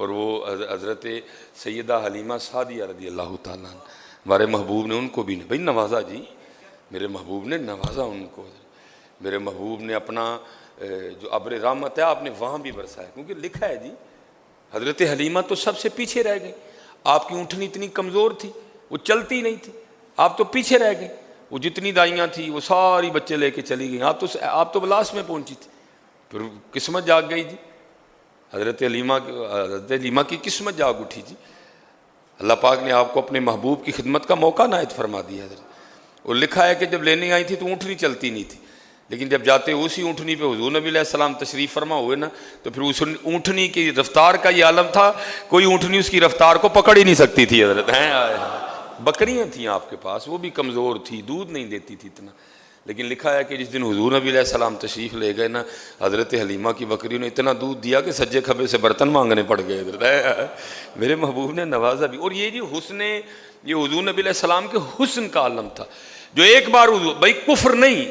اور وہ حضرت سیدہ حلیمہ سعدیہ رضی اللہ تعالیٰ عنہ، ہمارے محبوب نے ان کو بھی بھائی نوازا جی، میرے محبوب نے نوازا ان کو، میرے محبوب نے اپنا جو ابر رحمت ہے آپ نے وہاں بھی برسایا، کیونکہ لکھا ہے جی حضرت حلیمہ تو سب سے پیچھے رہ گئی، آپ کی اونٹنی اتنی کمزور تھی وہ چلتی نہیں تھی، آپ تو پیچھے رہ گئے، وہ جتنی دائیاں تھیں وہ ساری بچے لے کے چلی گئیں، آپ تو لاسٹ میں پہنچی تھی، پھر قسمت جاگ گئی جی، حضرت حلیمہ کی قسمت جاگ اٹھی جی، اللہ پاک نے آپ کو اپنے محبوب کی خدمت کا موقع عنایت فرما دیا حضرت۔ اور لکھا ہے کہ جب لینے آئی تھی تو اونٹنی چلتی نہیں تھی، لیکن جب جاتے اسی اونٹنی پہ حضور نبی علیہ السلام تشریف فرما ہوئے نا، تو پھر اس اونٹنی کی رفتار کا یہ عالم تھا، کوئی اونٹنی اس کی رفتار کو پکڑ ہی نہیں سکتی تھی حضرت۔ بکریاں تھیں آپ کے پاس، وہ بھی کمزور تھی، دودھ نہیں دیتی تھی اتنا، لیکن لکھا ہے کہ جس دن حضور نبی علیہ السلام تشریف لے گئے نا، حضرت حلیمہ کی بکریوں نے اتنا دودھ دیا کہ سجے کھبے سے برتن مانگنے پڑ گئے حضرت۔ میرے محبوب نے نوازا بھی، اور یہ جی حسن، یہ حضور نبی علیہ السلام کے حسن کا عالم تھا، جو ایک بار حضور، بھائی کفر نہیں،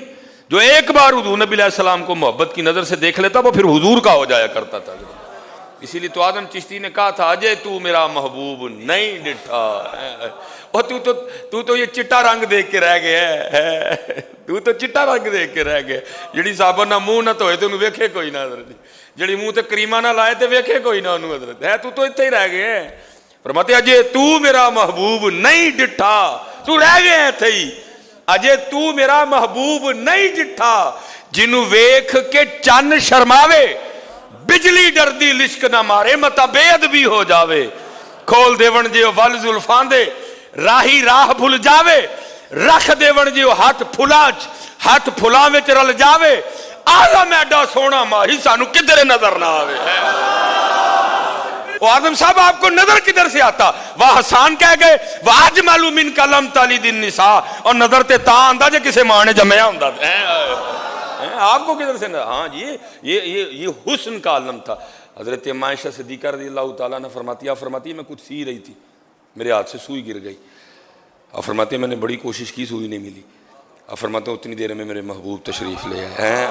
جو ایک بار حضور نبی علیہ السلام کو محبت کی نظر سے دیکھ لیتا وہ پھر حضور کا ہو جایا کرتا تھا۔ اسی لیے تو آدم چشتی نے کہا تھا اجے تو میرا محبوب نہیں ڈٹھا، اور تو یہ چٹا رنگ دیکھ کے رہ گیا ہے، تو چٹا رنگ دیکھ کے رہ گیا، جڑی صابن نہ منہ نہ دھوئے تو انہوں ویکھے کوئی نہ حضرت، جڑی منہ تے کریمہ نہ لائے تے ویکھے کوئی نہ انہوں حضرت، ہے تو اتنے ہی رہ گئے ہیں۔ فرماتے اجے تو میرا محبوب نہیں ڈٹھا، تو رہ گئے ہیں اتنے ہی، اجے تو میرا محبوب نہیں ڈٹھا، جنوں ویکھ کے چن شرماوے، بجلی ڈردی لشک نہ مارے، متا بے ادبی ہو جاوے، کھول دیون جیو ول زلفاں دے راہی راہ بھول جاوے، رکھ دیون جیو ہاتھ پھلاں وچ رل جاوے، آدم ایڈا سونا ماہی سانو کدھر نظر نہ آوے۔ وہ آدم صاحب آپ کو نظر کدھر سے آتا؟ وہ حسان کہہ گئے وَأَجْمَلُ مِنْكَ لَمْ تَلِدِ النِّسَاء، اور نظر تے تاں آندہ جے کسے ماں نے جمعیا ہوندہ تھا، آپ کو کدھر سے نظر؟ ہاں جی یہ حسن کا عالم تھا۔ حضرت عائشہ صدیقہ رضی اللہ تعالیٰ نے فرماتی ہے میں کچھ سی رہی تھی، میرے ہاتھ سے سوئی گر گئی، آپ فرماتے ہیں میں نے بڑی کوشش کی، سوئی نہیں ملی، آپ فرماتے ہیں اتنی دیر میں میرے محبوب تشریف لے آئے۔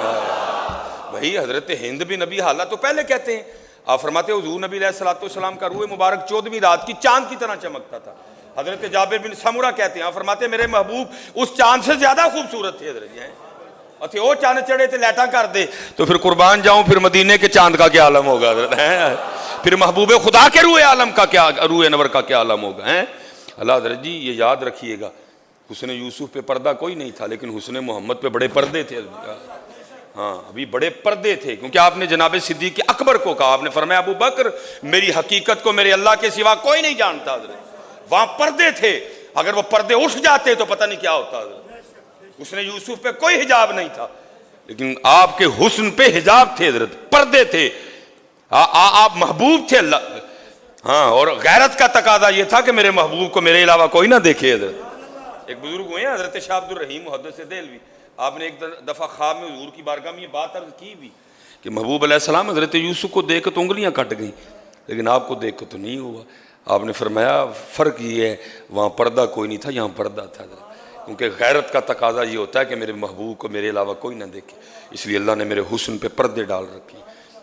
بھائی حضرت ہند بھی نبی حالات تو پہلے کہتے ہیں، آپ فرماتے ہیں حضور نبی علیہ السلام کا روح مبارک 14ویں رات کی چاند کی طرح چمکتا تھا۔ حضرت جابر بن سمرہ کہتے ہیں، آپ فرماتے ہیں میرے محبوب اس چاند سے زیادہ خوبصورت تھے حضرت جی، اچھا وہ چاند چڑھے تھے لیٹا کر دے تو پھر قربان جاؤں، پھر مدینے کے چاند کا کیا عالم ہوگا حضرت، پھر محبوب خدا کے روح عالم کا کیا، روح انور کا کیا عالم ہوگا۔ اللہ حضرت جی یہ یاد رکھیے گا، حسن یوسف پہ پردہ کوئی نہیں تھا، لیکن حسن محمد پہ بڑے پردے تھے، ہاں ابھی بڑے پردے تھے، کیونکہ آپ نے جناب صدیق اکبر کو کہا، آپ نے فرمایا ابو بکر میری حقیقت کو میرے اللہ کے سوا کوئی نہیں جانتا حضرت، وہاں پردے تھے، اگر وہ پردے اٹھ جاتے تو پتہ نہیں کیا ہوتا حضرت۔ حسن یوسف پہ کوئی حجاب نہیں تھا، لیکن آپ کے حسن پہ حجاب تھے حضرت، پردے تھے، آپ محبوب تھے اللہ، ہاں، اور غیرت کا تقاضا یہ تھا کہ میرے محبوب کو میرے علاوہ کوئی نہ دیکھے حضرت۔ ایک بزرگ ہوئے ہیں حضرت شاہ عبد الرحیم محدث دہلوی، آپ نے ایک دفعہ خواب میں حضور کی بارگاہ میں یہ بات عرض کی بھی کہ محبوب علیہ السلام حضرت یوسف کو دیکھ تو انگلیاں کٹ گئیں، لیکن آپ کو دیکھ تو نہیں ہوا۔ آپ نے فرمایا فرق یہ ہے وہاں پردہ کوئی نہیں تھا، یہاں پردہ تھا حضرت، کیونکہ غیرت کا تقاضا یہ ہوتا ہے کہ میرے محبوب کو میرے علاوہ کوئی نہ دیکھے، اس لیے اللہ نے میرے حسن پہ پردے ڈال رکھی،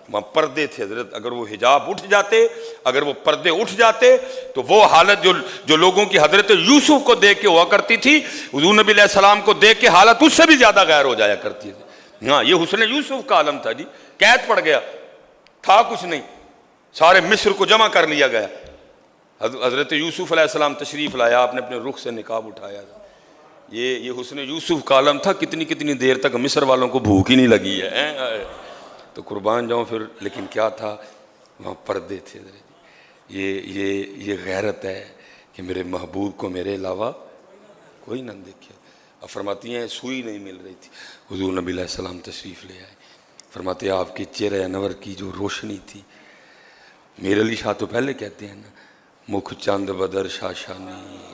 وہاں پردے تھے حضرت، اگر وہ حجاب اٹھ جاتے، اگر وہ پردے اٹھ جاتے تو وہ حالت جو لوگوں کی حضرت یوسف کو دیکھ کے ہوا کرتی تھی، حضور نبی علیہ السلام کو دیکھ کے حالت اس سے بھی زیادہ غیر ہو جایا کرتی تھی۔ ہاں یہ حسن یوسف کا عالم تھا جی، قید پڑ گیا تھا، کچھ نہیں، سارے مصر کو جمع کر لیا گیا، حضرت یوسف علیہ السلام تشریف لایا، آپ نے اپنے رخ سے نقاب اٹھایا، یہ حسن یوسف کا عالم تھا، کتنی دیر تک مصر والوں کو بھوک ہی نہیں لگی ہے، تو قربان جاؤں پھر، لیکن کیا تھا وہاں پردے تھے، یہ غیرت ہے کہ میرے محبوب کو میرے علاوہ کوئی نہ دیکھے۔ اب فرماتی ہیں سوئی نہیں مل رہی تھی، حضور نبی علیہ السلام تشریف لے آئے، فرماتے ہیں آپ کے چہرے انور کی جو روشنی تھی، میر علی شاہ تو پہلے کہتے ہیں نا، مکھ چند بدر شاشانی ہے،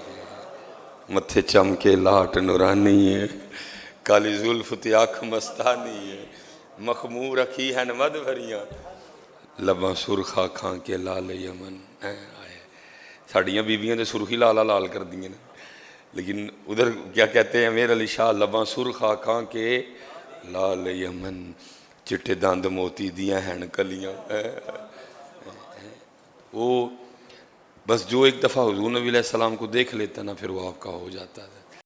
متھے چم کے لاٹ نورانی ہے، کالی زلف تے آنکھ مستانی ہے، مخمور رکھی ہیں مد بھریاں، لباں سرخا کھان کے لال یمن آئے، ساڑیاں بیویاں دے سرخی لال کر دیں نا، لیکن ادھر کیا کہتے ہیں امیر علی شاہ، لباں سرخا کھان کے لال یمن، چٹے داند موتی دیاں ہیں کلیاں، وہ بس جو ایک دفعہ حضور نبی علیہ السلام کو دیکھ لیتا نا پھر وہ آپ کا ہو جاتا ہے.